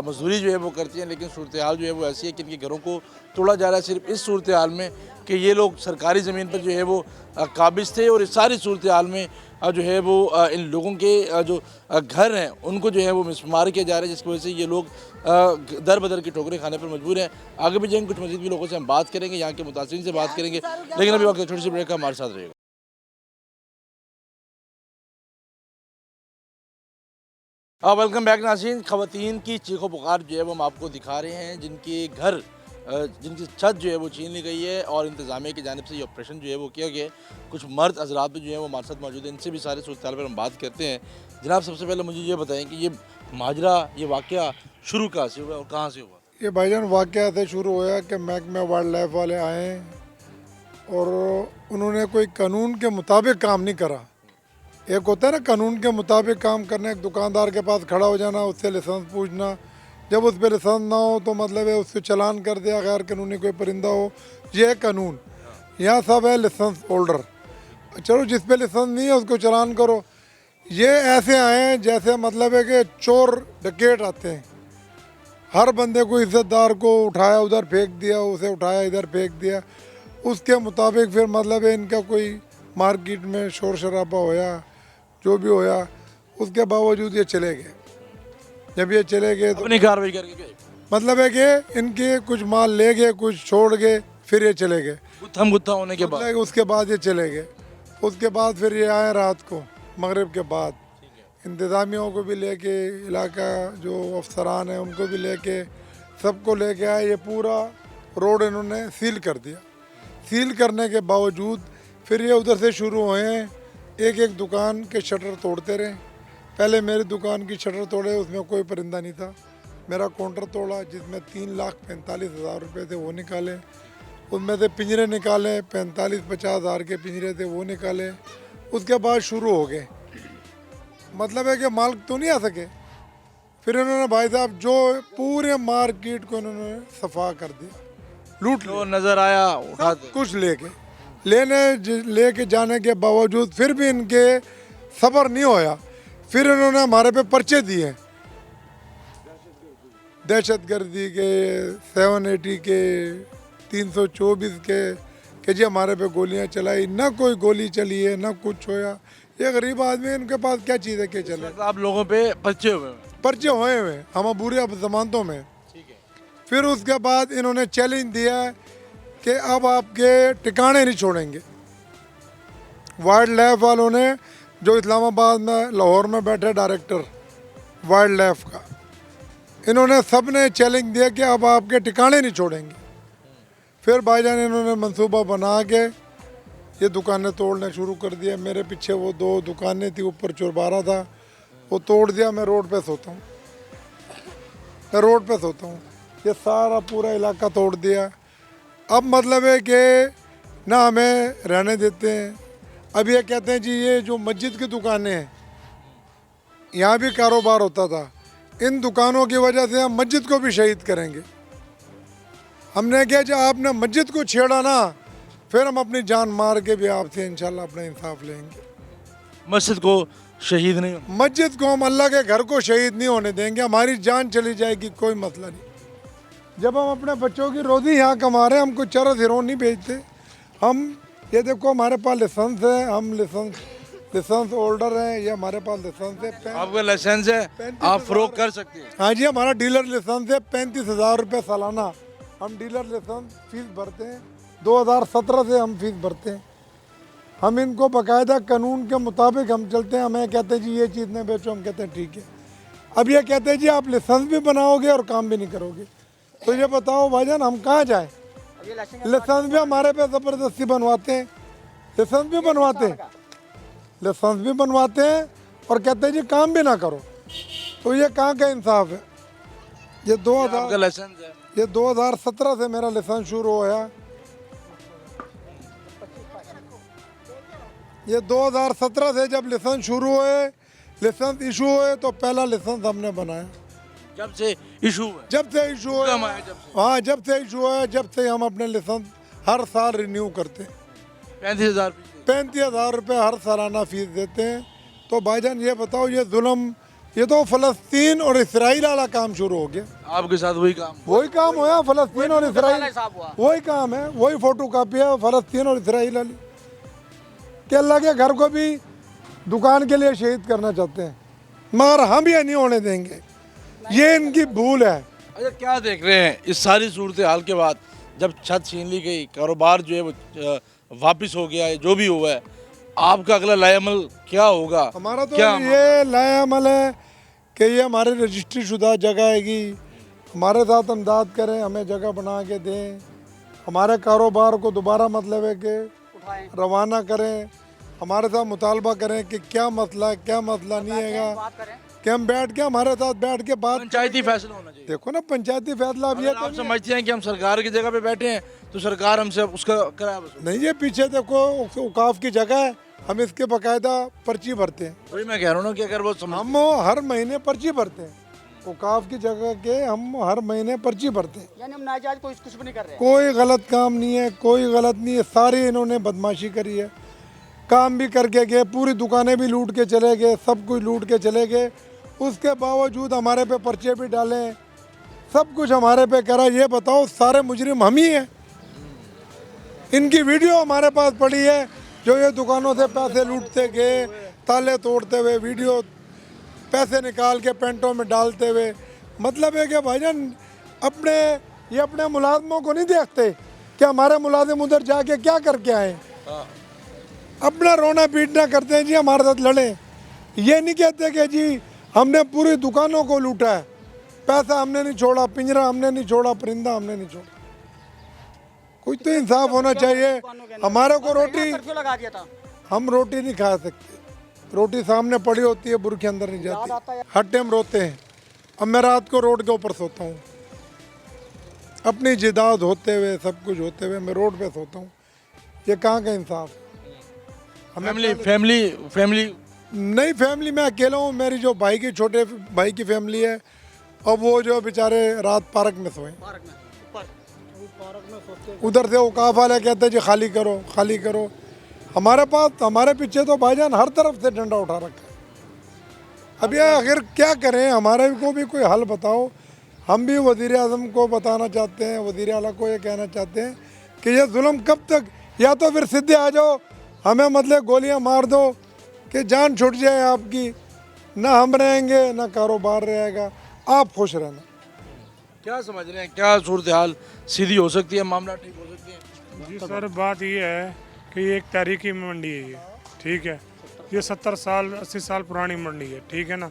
मजदूरी जो है वो करती हैं, लेकिन सूरत हाल जो है वो ऐसी है कि इनके घरों को तोड़ा जा रहा है सिर्फ इस सूरत हाल में कि ये लोग सरकारी ज़मीन पर जो है वो काबिज थे, और इस सारी सूरत हाल में जो है वो इन लोगों के जो घर हैं उनको जो है वो मिसमार किया जा रहा है, जिसकी वजह से ये लोग दर बदर की ठोकरें खाने पर मजबूर हैं। आगे भी जाएंगे, कुछ मज़ीद भी लोगों से हम बात करेंगे, यहाँ के मुतासिरीन से बात करेंगे, लेकिन अभी वक्त छोटी सी ब्रेक का हमारे साथ रहेगा। वेलकम बैक नाज़रीन। ख़वातीन की चीखो पुकार जो है वो हम आपको दिखा रहे हैं, जिनके घर जिनकी छत जो है वो छीन ली गई है और इंतज़ामिया की जानिब से ये ऑपरेशन जो है वो किया गया है। कुछ मर्द हज़रात भी जो है वो हमारे साथ मौजूद हैं, इनसे भी सारे सूरत पर हम बात करते हैं। जनाब, सबसे पहले मुझे ये बताएं कि ये माजरा, ये वाक़या शुरू कहाँ से हुआ और कहाँ से हुआ? ये भाईजान वाक़या से शुरू होया कि महकमा वाइल्ड लाइफ वाले आए और उन्होंने कोई कानून के मुताबिक काम नहीं करा। एक होता है ना कानून के मुताबिक काम करना, एक दुकानदार के पास खड़ा हो जाना, उससे लाइसेंस पूछना, जब उस पर लाइसेंस ना हो तो मतलब है उससे चालान कर दिया, गैर कानूनी कोई परिंदा हो, ये है कानून। यहाँ सब है लाइसेंस होल्डर, चलो जिस पे लाइसेंस नहीं है उसको चालान करो। ये ऐसे आए हैं जैसे मतलब है कि चोर डकैत आते हैं, हर बंदे को, इज्जतदार को उठाया उधर फेंक दिया, उसे उठाया इधर फेंक दिया, उसके मुताबिक फिर मतलब है इनका कोई मार्केट में शोर शराबा होया, जो भी होया, उसके बावजूद ये चले गए। जब ये चले गए तो अपनी कार्रवाई करके गए, मतलब है कि इनके कुछ माल ले गए, कुछ छोड़ गए, फिर ये चले गए। गुत्थम गुत्था होने के बाद मतलब उसके बाद ये चले गए। उसके बाद फिर ये आए रात को मगरिब के बाद, इंतज़ामियों को भी लेके, इलाका जो अफसरान हैं उनको भी लेके, सबको लेके आए। ये पूरा रोड इन्होंने सील कर दिया। सील करने के बावजूद फिर ये उधर से शुरू हुए हैं, एक एक दुकान के शटर तोड़ते रहे। पहले मेरी दुकान की शटर तोड़े, उसमें कोई परिंदा नहीं था। मेरा काउंटर तोड़ा जिसमें 3,45,000 रुपये थे, वो निकाले। उनमें से पिंजरे निकाले, 45-50 हज़ार के पिंजरे थे, वो निकाले। उसके बाद शुरू हो गए, मतलब है कि माल तो नहीं आ सके। फिर इन्होंने भाई साहब जो पूरे मार्केट को इन्होंने सफा कर दिया, लूट लिया। जो नज़र आया उठा सब कुछ लेके जाने के बावजूद फिर भी इनके सब्र नहीं होया। फिर इन्होंने हमारे पे पर्चे दिए, दहशतगर्दी के, 780 के, 324 के, कि जी हमारे पे गोलियां चलाई। ना कोई गोली चली है, ना कुछ होया। ये गरीब आदमी है, इनके पास क्या चीज़ है कि चले। आप लोगों पे पर्चे हुए हैं? पर्चे हुए हुए हम बुरी जमानतों में। फिर उसके बाद इन्होंने चैलेंज दिया कि अब आपके ठिकाने नहीं छोड़ेंगे। वाइल्ड लाइफ वालों ने, जो इस्लामाबाद में, लाहौर में बैठे डायरेक्टर वाइल्ड लाइफ का, इन्होंने सब ने चैलेंज दिया कि अब आपके ठिकाने नहीं छोड़ेंगे। फिर भाईजान इन्होंने मंसूबा बना के ये दुकानें तोड़ने शुरू कर दिया। मेरे पीछे वो 2 दुकानें थी, ऊपर चौबारा था, वो तोड़ दिया। मैं रोड पे सोता हूँ, मैं रोड पे सोता हूँ। ये सारा पूरा इलाका तोड़ दिया। अब मतलब है कि ना हमें रहने देते हैं। अब ये कहते हैं जी ये जो मस्जिद की दुकानें हैं, यहाँ भी कारोबार होता था, इन दुकानों की वजह से हम मस्जिद को भी शहीद करेंगे। हमने कहा जी आपने मस्जिद को छेड़ा ना, फिर हम अपनी जान मार के भी आपसे इंशाल्लाह अपना इंसाफ लेंगे। मस्जिद को शहीद नहीं होना। मस्जिद को, हम अल्लाह के घर को शहीद नहीं होने देंगे। हमारी जान चली जाएगी, कोई मसला नहीं। जब हम अपने बच्चों की रोज़ी यहाँ कमा रहे हैं, हम कुछ चरस हिरोन नहीं बेचते। हम ये देखो हमारे पास लाइसेंस है, हम लाइसेंस होल्डर हैं, ये हमारे पास लाइसेंस है। आपका लाइसेंस है, आप फरोख्त कर सकते हैं? हाँ जी, हमारा डीलर लाइसेंस है। 35,000 रुपये सालाना हम डीलर लाइसेंस फीस भरते हैं। 2017 से हम फीस भरते हैं। हम इनको बाकायदा कानून के मुताबिक हम चलते हैं। हमें कहते हैं जी ये चीज़ नहीं बेचो, हम कहते हैं ठीक है। अब ये कहते हैं जी आप लाइसेंस भी बनाओगे और काम भी नहीं करोगे, तो ये बताओ भाईजान हम कहाँ जाएं? लाइसेंस भी हमारे पे ज़बरदस्ती बनवाते हैं, लाइसेंस भी बनवाते हैं, लाइसेंस भी बनवाते हैं और कहते हैं जी काम भी ना करो। तो ये कहाँ का इंसाफ है? ये 2000 लाइसेंस है? ये 2017 से मेरा लाइसेंस शुरू होया। ये 2017 से जब लाइसेंस शुरू हुए, लाइसेंस इशू हुए, तो पहला लाइसेंस हमने बनाया। जब से इशू है? जब से इशू हुआ, हाँ जब से इशू हुआ, जब से हम अपने लाइसेंस हर साल रिन्यू करते हैं। 35,000 रुपये हर सालाना फीस देते हैं। तो भाईजान ये बताओ, ये जुल्म, ये तो फ़लस्तीन और इसराइल वाला काम शुरू हो गया। आपके साथ वही काम होया। फ़लस्तीन और इसराइल वही काम है, वही फोटो कापी है फ़लस्तीन और इसराइल वाली, कि अल्लाह के घर को भी दुकान के लिए शहीद करना चाहते हैं, मगर हम ये नहीं होने देंगे। ये इनकी भूल है। अच्छा, क्या देख रहे हैं इस सारी सूरत हाल के बाद, जब छत छीन ली गई, कारोबार जो है वो वापस हो गया है, जो भी हुआ है, आपका अगला लाएअमल क्या होगा? हमारा तो ये लाएअमल है कि ये हमारी रजिस्ट्री शुदा जगह हैगी, हमारे साथ हमदर्द करें, हमें जगह बना के दें, हमारे कारोबार को दोबारा मतलब है कि रवाना करें, हमारे साथ मुतालबा करें कि क्या मसला है, क्या मसला नहीं है, कि हम बैठ के हमारे साथ बैठ के बात। पंचायती फैसला होना चाहिए। देखो ना, पंचायती फैसला अब ये अगर आप समझते हैं कि हम सरकार की जगह पे बैठे हैं तो सरकार हमसे उसका किराया वसूल। नहीं, ये पीछे देखो औकाफ की जगह है, हम इसके बाकायदा पर्ची भरते हैं। वही मैं कह रहा हूँ ना कि अगर वो हम हर महीने पर्ची भरते हैं, औकाफ की जगह के हम हर महीने पर्ची भरते हैं। यानी हम नाजायज कुछ भी नहीं कर रहे हैं। कोई गलत काम नहीं है, कोई गलत नहीं है, सारी इन्होंने बदमाशी करी है, काम भी करके गए, पूरी दुकानें भी लूट के चले गए, सब कुछ लूट के चले गए, उसके बावजूद हमारे पे पर्चे भी डाले, सब कुछ हमारे पे करा। ये बताओ, सारे मुजरिम हम ही हैं। इनकी वीडियो हमारे पास पड़ी है, जो ये दुकानों से पैसे लूटते गए, ताले तोड़ते हुए वीडियो, पैसे निकाल के पेंटों में डालते हुए। मतलब है कि भाईजान ये अपने मुलाजमों को नहीं देखते कि हमारे मुलाजिम उधर जाके क्या करके आए, अपना रोना पीटना करते हैं जी, हमारे साथ लड़े। ये नहीं कहते कि जी हमने पूरी दुकानों को लूटा है, पैसा हमने नहीं छोड़ा, पिंजरा हमने नहीं छोड़ा, परिंदा हमने नहीं छोड़ा। कुछ तो इंसाफ होना चाहिए। हमारे को रोटी लगा दिया था, हम रोटी नहीं खा सकते, रोटी सामने पड़ी होती है, बुर के अंदर नहीं जाती। हर टाइम रोते हैं। अब मैं रात को रोड के ऊपर सोता हूँ, अपनी जिदाद होते हुए, सब कुछ होते हुए मैं रोड पे सोता हूँ। ये कहाँ का इंसाफ? फैमिली नहीं, फैमिली मैं अकेला हूँ। मेरी जो भाई की, छोटे भाई की फैमिली है, और वो जो बेचारे रात पार्क में सोए, उधर से औकाफ वाले कहते हैं जी खाली करो, खाली करो। हमारे पास, हमारे पीछे तो भाईजान हर तरफ से डंडा उठा रखा है। अब ये आखिर क्या करें, हमारे को भी कोई हल बताओ। हम भी वज़ीर आज़म को बताना चाहते हैं, वज़ीर आला को ये कहना चाहते हैं कि ये जुल्म कब तक, या तो फिर सीधे आ जाओ, हमें मतलब गोलियां मार दो कि जान छूट जाए आपकी, ना हम रहेंगे ना कारोबार रहेगा, आप खुश रहना। क्या समझ रहे हैं, क्या सूरत हाल सीधी हो सकती है, मामला ठीक हो सकती है? जी सर, बात ये है कि ये एक तारीखी मंडी है ये, ठीक है। ये 70 साल 80 साल पुरानी मंडी है, ठीक है ना।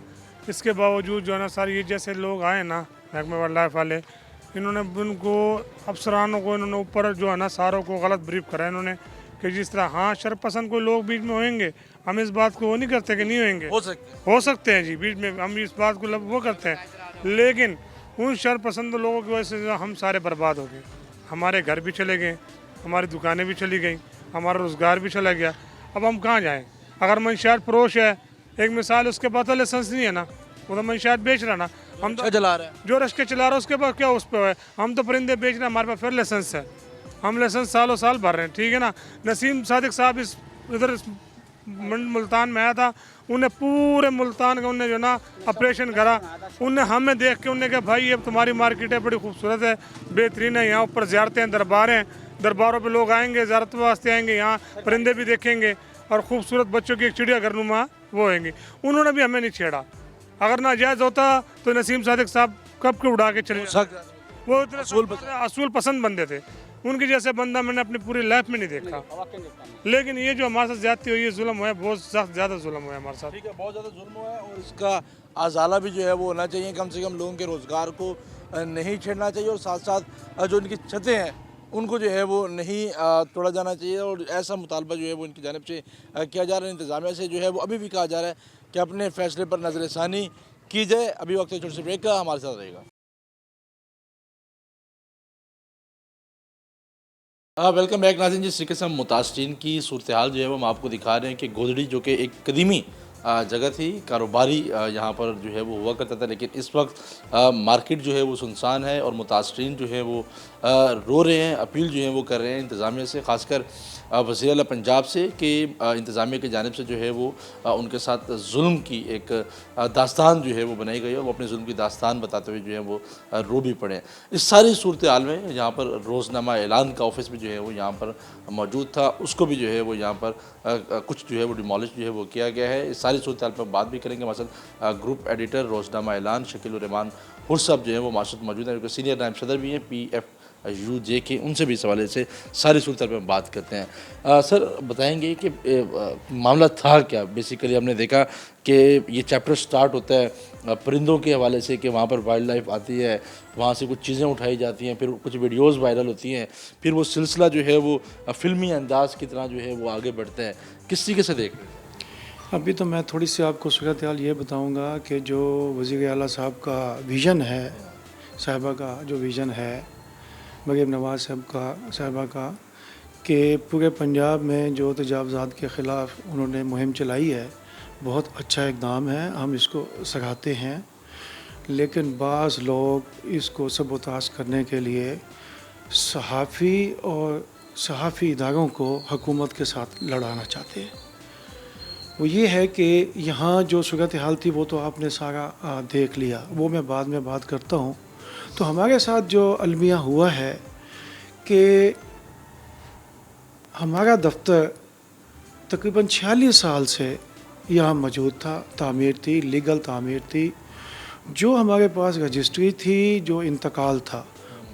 इसके बावजूद जो है ना सर, ये जैसे लोग आए ना महकमे वाइल्ड लाइफ वाले, इन्होंने उनको अफसरानों को इन्होंने ऊपर जो है ना सारों को गलत ब्रीफ करा इन्होंने कि जिस तरह हाँ शरपसंद कोई लोग बीच में होंगे, हम इस बात को वो नहीं करते कि नहीं होंगे, हो सकते हैं जी बीच में, हम इस बात को वो करते हैं, लेकिन उन शरपसंद लोगों की वजह से हम सारे बर्बाद हो गए। हमारे घर भी चले गए, हमारी दुकानें भी चली गई, हमारा रोज़गार भी चला गया। अब हम कहाँ जाएँ? अगर मंशियात फरोश है, एक मिसाल, उसके पास तो लाइसेंस नहीं है ना, वो तो मंशियात बेच रहा ना, हम तो चला रहा है, जो रश्के चला रहा है उसके पास क्या उस पर है, हम तो परिंदे बेच रहे हैं, हमारे पास फिर लाइसेंस है, हम लाइसेंस सालों साल भर रहे हैं, ठीक है ना। नसीम सादिक साहब इधर मुल्तान में आया था, उन्हें पूरे मुल्तान का उन्हें जो ना ऑपरेशन करा, उन्हें हमें देख के उन्हें कहा भाई ये तुम्हारी मार्केट है, बड़ी खूबसूरत है, बेहतरीन है, यहाँ ऊपर ज़ियारतें हैं, दरबार हैं, दरबारों पे लोग आएंगे, ज़ियारत वास्ते आएंगे, यहाँ परिंदे भी देखेंगे और खूबसूरत बच्चों की एक चिड़ियाघर नुमा वो होंगी। उन्होंने भी हमें नहीं छेड़ा। अगर नाजायज़ होता तो नसीम सादिक साहब कब के उड़ा के चले, वो इतने असूल पसंद बंदे थे, उनके जैसे बंदा मैंने अपनी पूरी लाइफ में नहीं देखा। लेकिन ये जो हमारे साथ ज्यादती हुई है, जुल्म हुआ है, बहुत ज़्यादा जुल्म हुआ है हमारे साथ। ठीक है, बहुत ज़्यादा जुल्म हुआ है और इसका अजाला भी जो है वो होना चाहिए, कम से कम लोगों के रोज़गार को नहीं छेड़ना चाहिए और साथ साथ जो इनकी छतें हैं उनको जो है वो नहीं तोड़ा जाना चाहिए। और ऐसा मुतालबा जो है वो इनकी जानिब से किया जा रहा है, इंतज़ामिया से जो है वो अभी भी कहा जा रहा है कि अपने फैसले पर नज़रसानी की जाए। अभी वक्त छोटे से ब्रेक का, हमारे साथ रहेगा। वेलकम बैक नाज़रीन जी। इस तरीके से हम मुतासरीन की सूरत हाल जो है वो हम आपको दिखा रहे हैं कि गोदड़ी जो कि एक कदीमी जगह थी, कारोबारी यहाँ पर जो है वो हुआ करता था, लेकिन इस वक्त मार्केट जो है वो सुनसान है और मुतासरीन जो है वो रो रहे हैं, अपील जो है वो कर रहे हैं इंतज़ामिया से, ख़ासकर वज़ीर आला पंजाब से कि इंतज़ामिया की जानिब से जो है वो उनके साथ जुल्म की एक दास्तान जो है वो बनाई गई है, वो अपने जुल्म की दास्तान बताते हुए जो है वो रो भी पड़े। इस सारी सूरत हाल में यहाँ पर रोज़नामा ऐलान का ऑफिस भी जो है वो यहाँ पर मौजूद था, उसको भी जो है वो यहाँ पर कुछ जो है वो डिमोलिश जो है वो किया गया है। इस सारी सूरत हाल पर बात भी करेंगे। मसलन ग्रुप एडिटर रोज़नामा ऐलान शकील रहमान हुर साहब जो है वो माशूद मौजूद हैं, सीनियर नायब सदर भी हैं PF यूज के उनसे भी इस हवाले से सारी सूरत पर हम बात करते हैं। सर बताएंगे कि मामला था क्या? बेसिकली हमने देखा कि ये चैप्टर स्टार्ट होता है परिंदों के हवाले से कि वहाँ पर वाइल्ड लाइफ आती है, वहाँ से कुछ चीज़ें उठाई जाती हैं, फिर कुछ वीडियोस वायरल होती हैं, फिर वो सिलसिला जो है वो फिल्मी अंदाज की तरह जो है वो आगे बढ़ता है। किस तरीके से देख रहे हैं? अभी तो मैं थोड़ी सी आपको सूरत हाल ये बताऊंगा कि जो वज़ीर आला साहब का विज़न है, साहिबा का जो विज़न है मरीम नवाज़ साहिबा का कि पूरे पंजाब में जो तजावज़ात के ख़िलाफ़ उन्होंने मुहिम चलाई है, बहुत अच्छा इक़दाम है, हम इसको सराहते हैं। लेकिन बाज़ लोग इसको सबोताश करने के लिए सहाफ़ी और सहाफ़ी इदारों को हुकूमत के साथ लड़ाना चाहते हैं। वो ये है कि यहाँ जो सूरत हाल थी वो तो आपने सारा देख लिया, वो मैं बाद में बात करता हूँ। तो हमारे साथ जो अलमिया हुआ है कि हमारा दफ्तर तकरीबन 46 साल से यहाँ मौजूद था, तामीर थी, लीगल तामीर थी। जो हमारे पास रजिस्ट्री थी, जो इंतकाल था,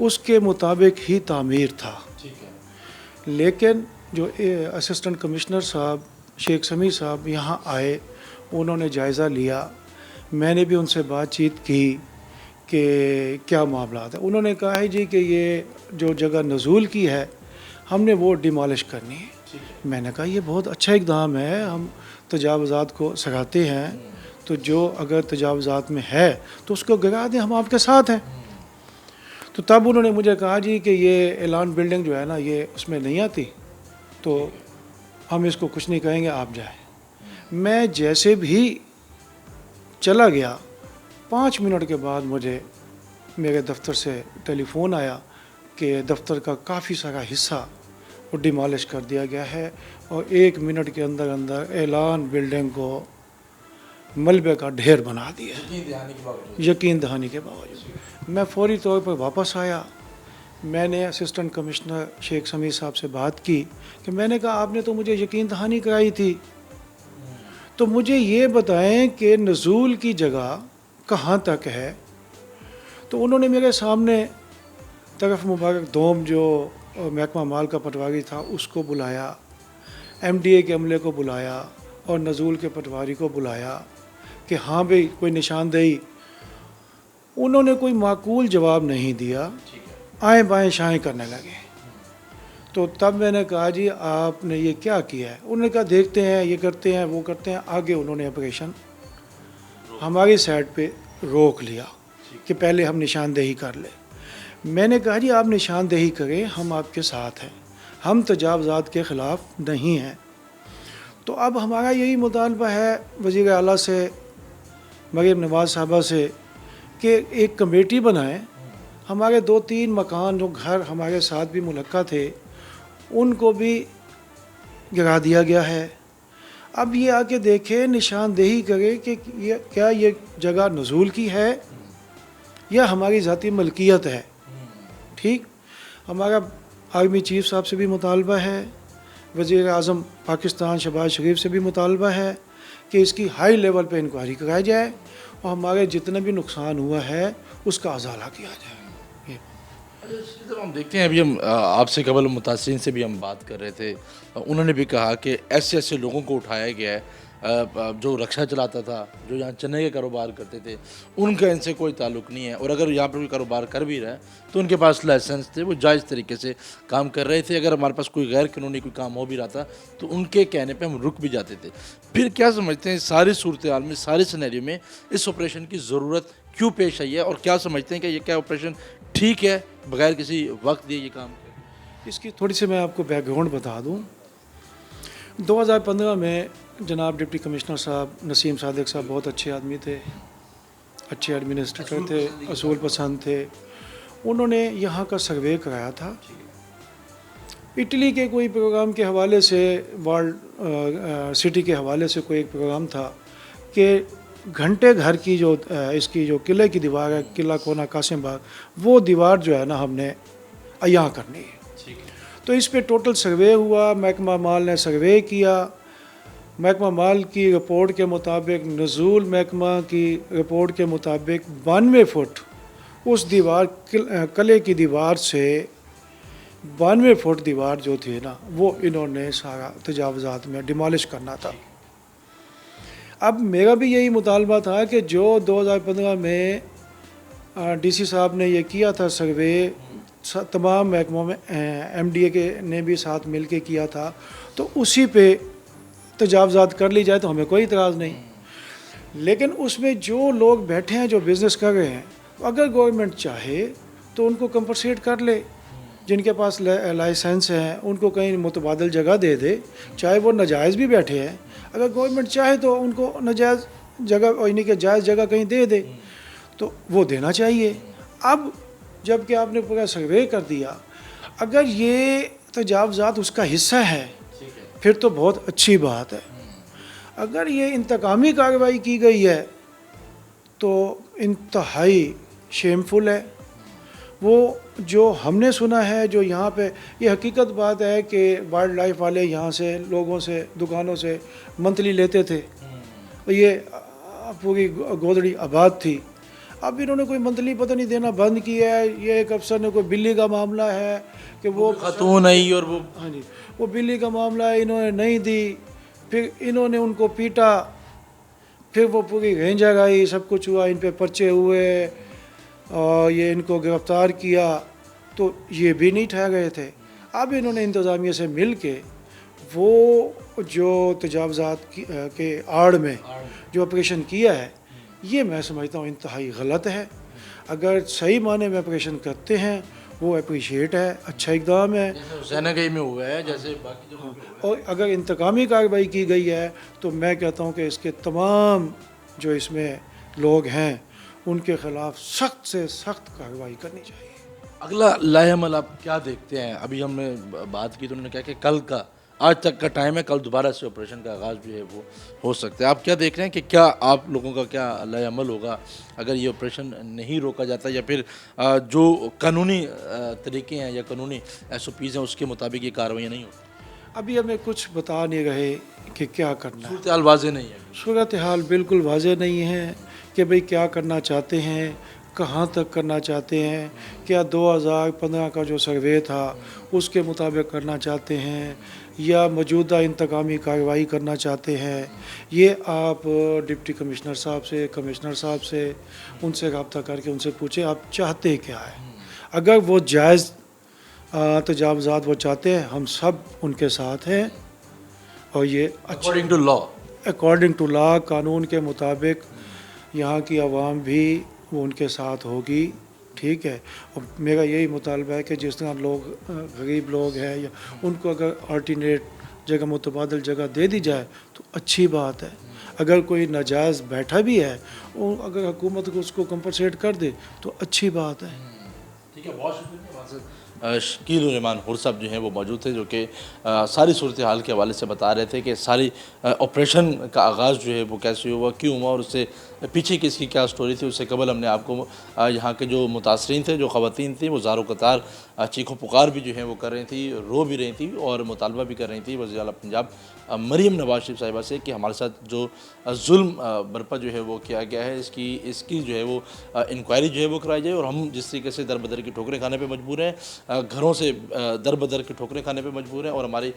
उसके मुताबिक ही तामीर था। लेकिन जो असिस्टेंट कमिश्नर साहब शेख समी साहब यहाँ आए, उन्होंने जायज़ा लिया, मैंने भी उनसे बातचीत की कि क्या मामला है। उन्होंने कहा है जी कि ये जो जगह नज़ूल की है हमने वो डिमॉलिश करनी है। मैंने कहा ये बहुत अच्छा इक़दाम है, हम तजावज़ात को सराहते हैं, तो जो अगर तजावज़ात में है तो उसको गिरा दें, हम आपके साथ हैं। तो तब उन्होंने मुझे कहा जी कि ये ऐलान बिल्डिंग जो है ना ये उसमें नहीं आती, तो हम इसको कुछ नहीं कहेंगे, आप जाएं। मैं जैसे भी चला गया 5 मिनट के बाद मुझे मेरे दफ्तर से टेलीफ़ोन आया कि दफ्तर का काफ़ी सारा हिस्सा वो डिमॉलिश कर दिया गया है और 1 मिनट के अंदर अंदर ऐलान बिल्डिंग को मलबे का ढेर बना दिया, यकीन दहानी के बावजूद। मैं फौरी तौर पर वापस आया, मैंने असिस्टेंट कमिश्नर शेख समी साहब से बात की कि मैंने कहा आपने तो मुझे यकीन दहानी कराई थी, तो मुझे ये बताएं कि नज़ूल की जगह कहाँ तक है। तो उन्होंने मेरे सामने तरफ मुबारक दोम जो महकमा माल का पटवारी था उसको बुलाया, MDA के अमले को बुलाया और नज़ूल के पटवारी को बुलाया कि हाँ भाई कोई निशानदेही। उन्होंने कोई माकूल जवाब नहीं दिया, आएँ बाएँ शाएँ करने लगे। तो तब मैंने कहा जी आपने ये क्या किया है? उन्होंने कहा देखते हैं, ये करते हैं, वो करते हैं। आगे उन्होंने ऑपरेशन हमारी साइड पे रोक लिया कि पहले हम निशानदेही कर ले। मैंने कहा जी आप निशानदेही करें, हम आपके साथ हैं, हम तजावज़ात के ख़िलाफ़ नहीं हैं। तो अब हमारा यही मुतालबा है वज़ीर आला से, मरीम नवाज़ साहबा से कि एक कमेटी बनाएं, हमारे 2-3 मकान जो घर हमारे साथ भी मुलक्का थे उनको भी गिरा दिया गया है। अब ये आके देखें, निशानदेही करे कि ये क्या ये जगह नज़ूल की है या हमारी ज़ाती मलकियत है। ठीक, हमारा आर्मी चीफ साहब से भी मुतालबा है, वज़ीर आज़म पाकिस्तान शहबाज शरीफ से भी मुतालबा है कि इसकी हाई लेवल पे इंक्वायरी कराई जाए और हमारे जितना भी नुकसान हुआ है उसका अजाला किया जाए। हम देखते हैं, अभी हम आपसे कबल मुतासिरीन से भी हम बात कर रहे थे, उन्होंने भी कहा कि ऐसे ऐसे लोगों को उठाया गया है जो रक्षा चलाता था, जो यहाँ चने के कारोबार करते थे, उनका इनसे कोई ताल्लुक़ नहीं है, और अगर यहाँ पर कोई कारोबार कर भी रहा है तो उनके पास लाइसेंस थे, वो जायज़ तरीके से काम कर रहे थे। अगर हमारे पास कोई गैर कानूनी कोई काम हो भी रहा था तो उनके कहने पे हम रुक भी जाते थे। फिर क्या समझते हैं सारी सूरत हाल में, सारे सिनेरियो में इस ऑपरेशन की ज़रूरत क्यों पेश आई है, और क्या समझते हैं कि ये क्या ऑपरेशन ठीक है बगैर किसी वक्त दिए ये काम? इसकी थोड़ी सी मैं आपको बैकग्राउंड बता दूं। 2015 में जनाब डिप्टी कमिश्नर साहब नसीम सादिक साहब बहुत अच्छे आदमी थे, अच्छे एडमिनिस्ट्रेटर थे, असूल पसंद थे। उन्होंने यहाँ का सर्वे कराया था। इटली के कोई प्रोग्राम के हवाले से, वर्ल्ड सिटी के हवाले से कोई एक प्रोग्राम था कि घंटे घर की जो इसकी जो किले की दीवार है, किला कोना कासिम बाग, वो दीवार जो है ना हमने अयां करनी है। तो इस पे टोटल सर्वे हुआ, महकमा माल ने सर्वे किया। महकमा माल की रिपोर्ट के मुताबिक, नज़ूल महकमा की रिपोर्ट के मुताबिक 92 फुट उस दीवार किले की दीवार से 92 फुट दीवार जो थी ना, वो इन्होंने सारा तजावज़ात में डिमॉलिश करना था। अब मेरा भी यही मुतालबा था कि जो 2015 में डीसी साहब ने ये किया था सर्वे, तमाम महकमों में एमडीए के ने भी साथ मिल के किया था, तो उसी पे तजावज़ात कर ली जाए तो हमें कोई इतराज़ नहीं। लेकिन उसमें जो लोग बैठे हैं, जो बिज़नेस कर रहे हैं, अगर गवर्नमेंट चाहे तो उनको कंपनसेट कर ले। जिनके पास लाइसेंस है उनको कहीं मुतबादल जगह दे दे, चाहे वो नाजायज़ भी बैठे हैं। अगर गवर्नमेंट चाहे तो उनको नाजायज़ जगह और इन्हीं के जायज़ जगह कहीं दे दे, तो वो देना चाहिए। अब जबकि आपने पूरा सर्वे कर दिया, अगर ये तजावज़ात उसका हिस्सा है फिर तो बहुत अच्छी बात है। अगर ये इंतकामी कार्रवाई की गई है तो इंतहाई शेमफुल है। वो जो हमने सुना है, जो यहाँ पे ये हकीकत बात है कि वाइल्ड लाइफ वाले यहाँ से लोगों से, दुकानों से मंथली लेते थे, ये पूरी गोदड़ी आबाद थी। अब इन्होंने कोई मंथली पता नहीं देना बंद किया है। ये एक अफसर ने कोई बिल्ली का मामला है कि वो खातून नहीं, और वो हाँ जी, वो बिल्ली का मामला है, इन्होंने नहीं दी, फिर इन्होंने उनको पीटा, फिर वो पूरी रेंज आई, सब कुछ हुआ, इन पे पर्चे हुए और ये इनको गिरफ्तार किया, तो ये भी नहीं ठहर थे। अब इन्होंने इंतज़ामिया से मिल के वो जो तजावज़ात के आड़ में जो ऑपरेशन किया है, ये मैं समझता हूँ इंतहाई गलत है। अगर सही माने में ऑपरेशन करते हैं वो अप्रिशिएट है, अच्छा इकदाम है, हुसैनगंज में हुआ है, जैसे बाकी जगहों पे हुआ है। और अगर इंतकामी कार्रवाई की गई है तो मैं कहता हूँ कि इसके तमाम जो इसमें लोग हैं उनके ख़िलाफ़ सख्त से सख्त कार्रवाई करनी चाहिए। अगला लाहेअमल आप क्या देखते हैं? अभी हमने बात की तो उन्होंने कहा कि कल का, आज तक का टाइम है, कल दोबारा से ऑपरेशन का आगाज़ जो है वो हो सकता है। आप क्या देख रहे हैं कि क्या आप लोगों का क्या लाहेअमल होगा अगर ये ऑपरेशन नहीं रोका जाता, या फिर जो कानूनी तरीके हैं या कानूनी SOPs हैं उसके मुताबिक ये कार्रवाई नहीं होती? अभी हमें कुछ बता नहीं रहे कि क्या करना है। सूरत हाल वाज़ेह नहीं है। सूरत हाल बिल्कुल वाज़ेह नहीं है कि भाई क्या करना चाहते हैं, कहाँ तक करना चाहते हैं। क्या 2015 का जो सर्वे था उसके मुताबिक करना चाहते हैं या मौजूदा इंतकामी कार्रवाई करना चाहते हैं, ये आप डिप्टी कमिश्नर साहब से, कमिश्नर साहब से, उनसे रब्ता करके उनसे पूछें आप चाहते क्या है। अगर वो जायज़ तजावज़ात वो चाहते हैं, हम सब उनके साथ हैं, और ये according to law, according to law, कानून के मुताबिक यहाँ की आवाम भी वो उनके साथ होगी, ठीक है। और मेरा यही मुतालबा है कि जिस तरह लोग गरीब लोग हैं या उनको अगर अल्टरनेट जगह, मुतबादल जगह दे दी जाए तो अच्छी बात है। अगर कोई नाजायज़ बैठा भी है, अगर हुकूमत को उसको कंपनसेट कर दे तो अच्छी बात है। ठीक है, बहुत शुक्रिया। शकील रहमान हुर साहब जो हैं वो मौजूद थे, जो कि सारी सूरत हाल के हवाले से बता रहे थे कि सारी ऑपरेशन का आगाज़ जो है वो कैसे हुआ, क्यों हुआ, और उससे पीछे की इसकी क्या स्टोरी थी। उससे कबल हमने आपको यहाँ के जो मुतासरीन थे, जो ख़वातीन थी, वो ज़ारो कतार चीखों पुकार भी जो है वो कर रही थी, रो भी रही थी और मुतालबा भी कर रही थी वज़ीर आला पंजाब मरीम नवाज़ शरीफ साहिबा से कि हमारे साथ जो जुल्म बरपा जो है वो किया गया है, इसकी जो है वो इंक्वायरी जो है वो कराई जाए। और हम जिस तरीके से दर बदर की ठोकरें खाने पे मजबूर हैं, घरों से दर बदर की ठोकरें खाने पे मजबूर हैं, और हमारी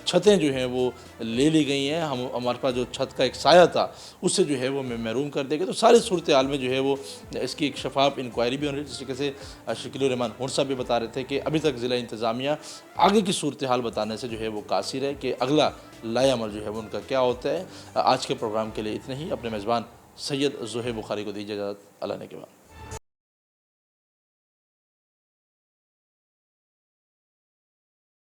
छतें जो हैं वो ले ली गई हैं, हमारे पास जो छत का एक साया था उससे जो है वो महरूम कर दिया गया। तो सारी सूरत हाल में जो है वो इसकी एक शफाफ इंक्वायरी भी होनी है। जिस तरीके से शकील रहमान हुर साहब भी बता रहे थे कि अभी तक ज़िला इंतज़ामिया आगे की सूरत हाल बताने से जो है वो कासिर है कि अगला लाएअमल जो है वो उनका क्या होता है। आज के प्रोग्राम के लिए इतना ही। अपने मेज़बान सैयद ज़ोहेब बुखारी को दीजिए इजाज़त। अल्लाह ने के बाद।